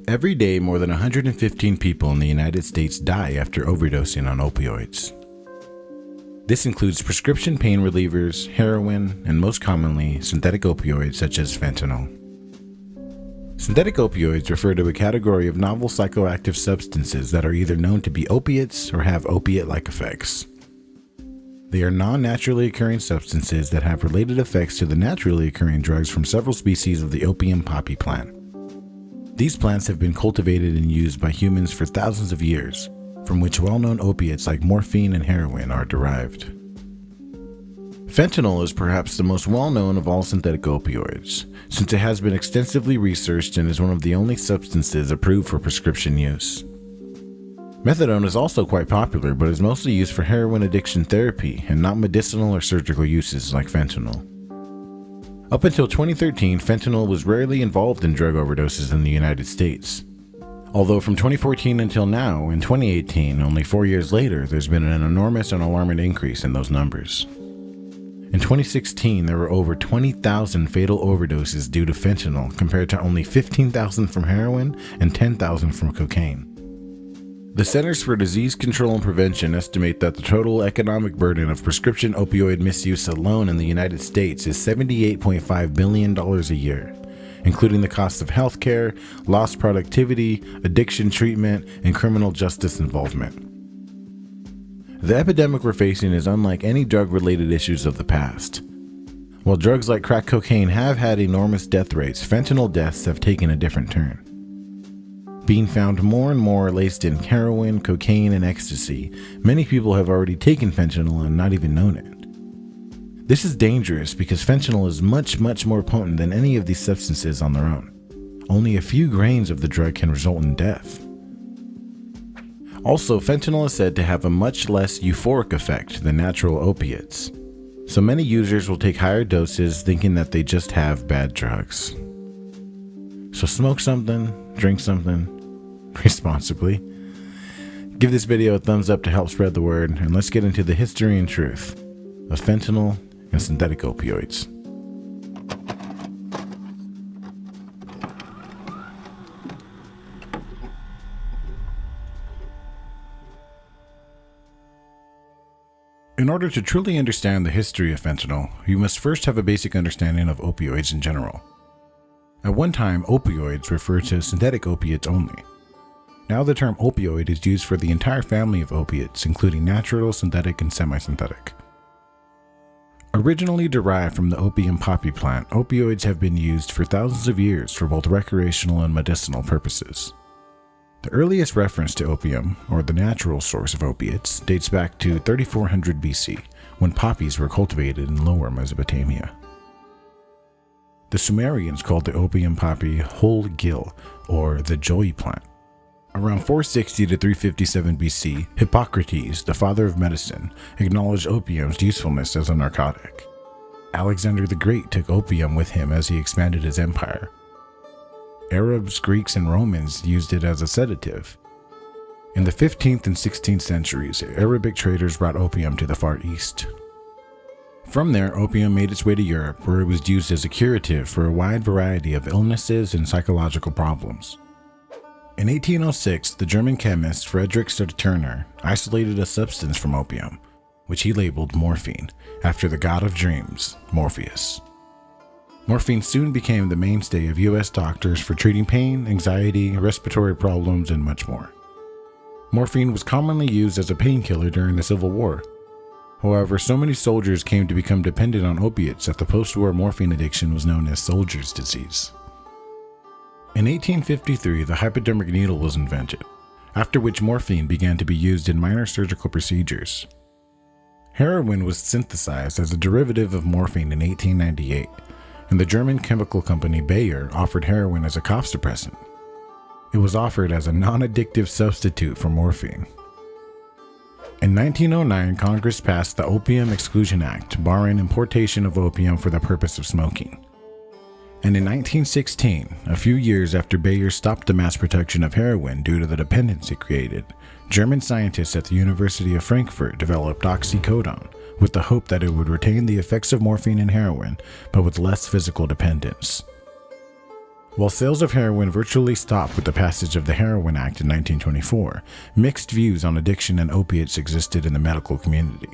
Every day, more than 115 people in the United States die after overdosing on opioids. This includes prescription pain relievers, heroin, and most commonly, synthetic opioids such as fentanyl. Synthetic opioids refer to a category of novel psychoactive substances that are either known to be opiates or have opiate-like effects. They are non-naturally occurring substances that have related effects to the naturally occurring drugs from several species of the opium poppy plant. These plants have been cultivated and used by humans for thousands of years, from which well-known opiates like morphine and heroin are derived. Fentanyl is perhaps the most well-known of all synthetic opioids, since it has been extensively researched and is one of the only substances approved for prescription use. Methadone is also quite popular, but is mostly used for heroin addiction therapy and not medicinal or surgical uses like fentanyl. Up until 2013, fentanyl was rarely involved in drug overdoses in the United States. Although from 2014 until now, in 2018, only 4 years later, there's been an enormous and alarming increase in those numbers. In 2016, there were over 20,000 fatal overdoses due to fentanyl compared to only 15,000 from heroin and 10,000 from cocaine. The Centers for Disease Control and Prevention estimate that the total economic burden of prescription opioid misuse alone in the United States is $78.5 billion a year, including the cost of healthcare, lost productivity, addiction treatment, and criminal justice involvement. The epidemic we're facing is unlike any drug-related issues of the past. While drugs like crack cocaine have had enormous death rates, fentanyl deaths have taken a different turn. Being found more and more laced in heroin, cocaine, and ecstasy, many people have already taken fentanyl and not even known it. This is dangerous because fentanyl is much more potent than any of these substances on their own. Only a few grains of the drug can result in death. Also, fentanyl is said to have a much less euphoric effect than natural opiates, so many users will take higher doses thinking that they just have bad drugs. So smoke something, drink something, responsibly. Give this video a thumbs up to help spread the word, and let's get into the history and truth of fentanyl and synthetic opioids. In order to truly understand the history of fentanyl, you must first have a basic understanding of opioids in general. At one time, opioids referred to synthetic opiates only. Now the term opioid is used for the entire family of opiates, including natural, synthetic, and semi-synthetic. Originally derived from the opium poppy plant, opioids have been used for thousands of years for both recreational and medicinal purposes. The earliest reference to opium, or the natural source of opiates, dates back to 3400 BC, when poppies were cultivated in Lower Mesopotamia. The Sumerians called the opium poppy whole gil, or the joy plant. Around 460 to 357 BC, Hippocrates, the father of medicine, acknowledged opium's usefulness as a narcotic. Alexander the Great took opium with him as he expanded his empire. Arabs, Greeks, and Romans used it as a sedative. In the 15th and 16th centuries, Arabic traders brought opium to the Far East. From there, opium made its way to Europe, where it was used as a curative for a wide variety of illnesses and psychological problems. In 1806, the German chemist Friedrich Turner isolated a substance from opium, which he labeled morphine, after the god of dreams, Morpheus. Morphine soon became the mainstay of U.S. doctors for treating pain, anxiety, respiratory problems, and much more. Morphine was commonly used as a painkiller during the Civil War. However, so many soldiers came to become dependent on opiates that the post-war morphine addiction was known as soldier's disease. In 1853, the hypodermic needle was invented, after which morphine began to be used in minor surgical procedures. Heroin was synthesized as a derivative of morphine in 1898, and the German chemical company Bayer offered heroin as a cough suppressant. It was offered as a non-addictive substitute for morphine. In 1909, Congress passed the Opium Exclusion Act, barring importation of opium for the purpose of smoking. And in 1916, a few years after Bayer stopped the mass production of heroin due to the dependence it created, German scientists at the University of Frankfurt developed oxycodone, with the hope that it would retain the effects of morphine and heroin, but with less physical dependence. While sales of heroin virtually stopped with the passage of the Heroin Act in 1924, mixed views on addiction and opiates existed in the medical community.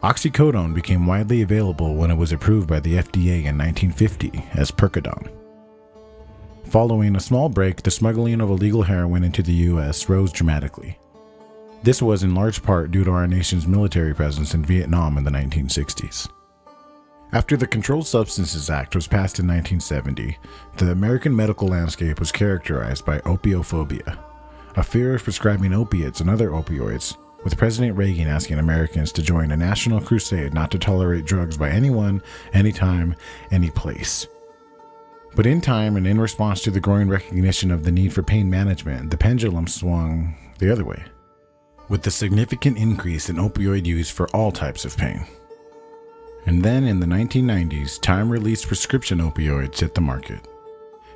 Oxycodone became widely available when it was approved by the FDA in 1950 as Percodone. Following a small break, the smuggling of illegal heroin into the U.S. rose dramatically. This was in large part due to our nation's military presence in Vietnam in the 1960s. After the Controlled Substances Act was passed in 1970, the American medical landscape was characterized by opiophobia, a fear of prescribing opiates and other opioids, with President Reagan asking Americans to join a national crusade not to tolerate drugs by anyone, anytime, any place. But in time and in response to the growing recognition of the need for pain management, the pendulum swung the other way, with the significant increase in opioid use for all types of pain. And then in the 1990s, time-release prescription opioids hit the market.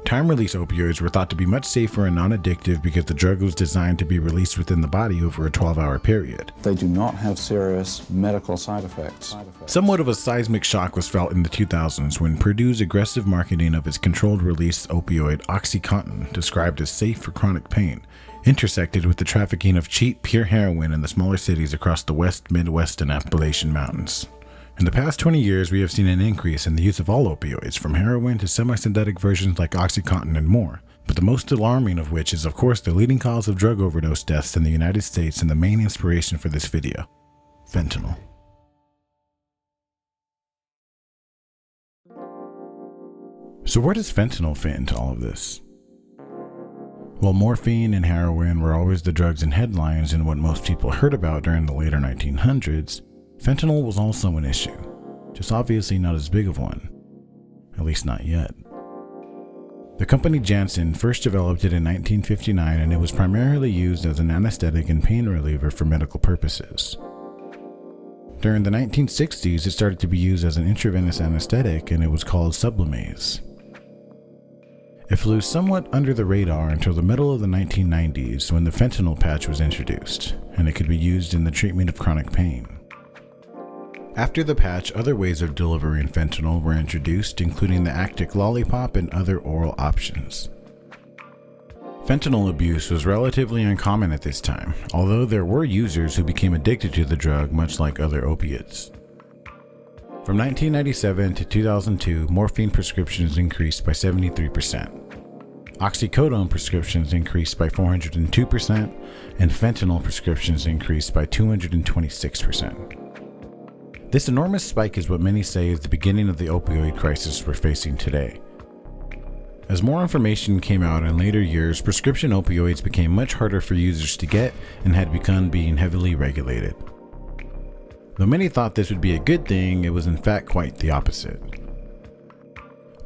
Time-release opioids were thought to be much safer and non-addictive because the drug was designed to be released within the body over a 12-hour period. They do not have serious medical side effects. Somewhat of a seismic shock was felt in the 2000s when Purdue's aggressive marketing of its controlled-release opioid OxyContin, described as safe for chronic pain, intersected with the trafficking of cheap, pure heroin in the smaller cities across the West, Midwest, and Appalachian Mountains. In the past 20 years, we have seen an increase in the use of all opioids, from heroin to semi-synthetic versions like OxyContin and more, but the most alarming of which is of course the leading cause of drug overdose deaths in the United States and the main inspiration for this video: fentanyl. So where does fentanyl fit into all of this? While morphine and heroin were always the drugs in headlines and what most people heard about during the later 1900s, fentanyl was also an issue, just obviously not as big of one, at least not yet. The company Janssen first developed it in 1959, and it was primarily used as an anesthetic and pain reliever for medical purposes. During the 1960s, it started to be used as an intravenous anesthetic, and it was called Sublimase. It flew somewhat under the radar until the middle of the 1990s when the fentanyl patch was introduced, and it could be used in the treatment of chronic pain. After the patch, other ways of delivering fentanyl were introduced, including the Actic lollipop and other oral options. Fentanyl abuse was relatively uncommon at this time, although there were users who became addicted to the drug much like other opiates. From 1997 to 2002, morphine prescriptions increased by 73%. Oxycodone prescriptions increased by 402%, and fentanyl prescriptions increased by 226%. This enormous spike is what many say is the beginning of the opioid crisis we're facing today. As more information came out in later years, prescription opioids became much harder for users to get and had begun being heavily regulated. Though many thought this would be a good thing, it was in fact quite the opposite.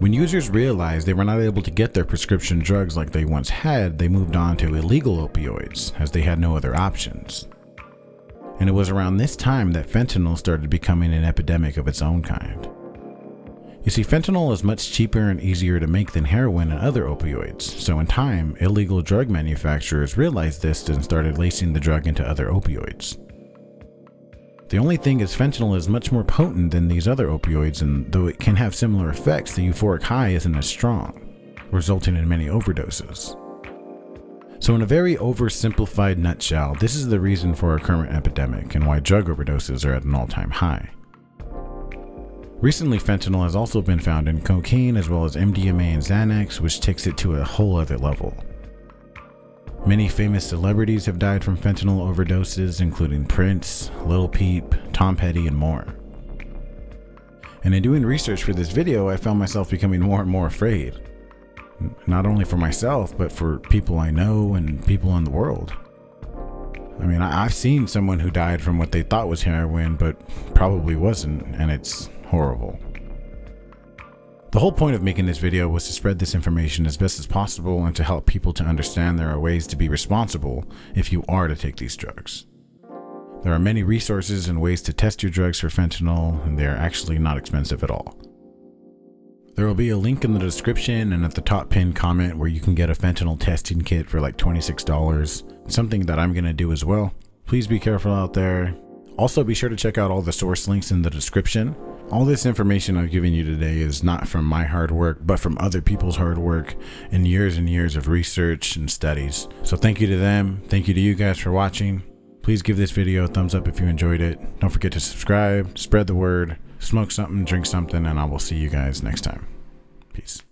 When users realized they were not able to get their prescription drugs like they once had, they moved on to illegal opioids, as they had no other options. And it was around this time that fentanyl started becoming an epidemic of its own kind. You see, fentanyl is much cheaper and easier to make than heroin and other opioids, so in time, illegal drug manufacturers realized this and started lacing the drug into other opioids. The only thing is fentanyl is much more potent than these other opioids, and though it can have similar effects, the euphoric high isn't as strong, resulting in many overdoses. So in a very oversimplified nutshell, this is the reason for our current epidemic and why drug overdoses are at an all-time high. Recently, fentanyl has also been found in cocaine as well as MDMA and Xanax, which takes it to a whole other level. Many famous celebrities have died from fentanyl overdoses, including Prince, Lil Peep, Tom Petty, and more. And in doing research for this video, I found myself becoming more and more afraid. Not only for myself, but for people I know and people in the world. I mean, I've seen someone who died from what they thought was heroin, but probably wasn't, and it's horrible. The whole point of making this video was to spread this information as best as possible and to help people to understand there are ways to be responsible if you are to take these drugs. There are many resources and ways to test your drugs for fentanyl, and they are actually not expensive at all. There will be a link in the description and at the top pinned comment where you can get a fentanyl testing kit for like $26, something that I'm going to do as well. Please be careful out there. Also, be sure to check out all the source links in the description. All this information I've given you today is not from my hard work, but from other people's hard work and years of research and studies. So thank you to them. Thank you to you guys for watching. Please give this video a thumbs up if you enjoyed it. Don't forget to subscribe, spread the word, smoke something, drink something, and I will see you guys next time. Peace.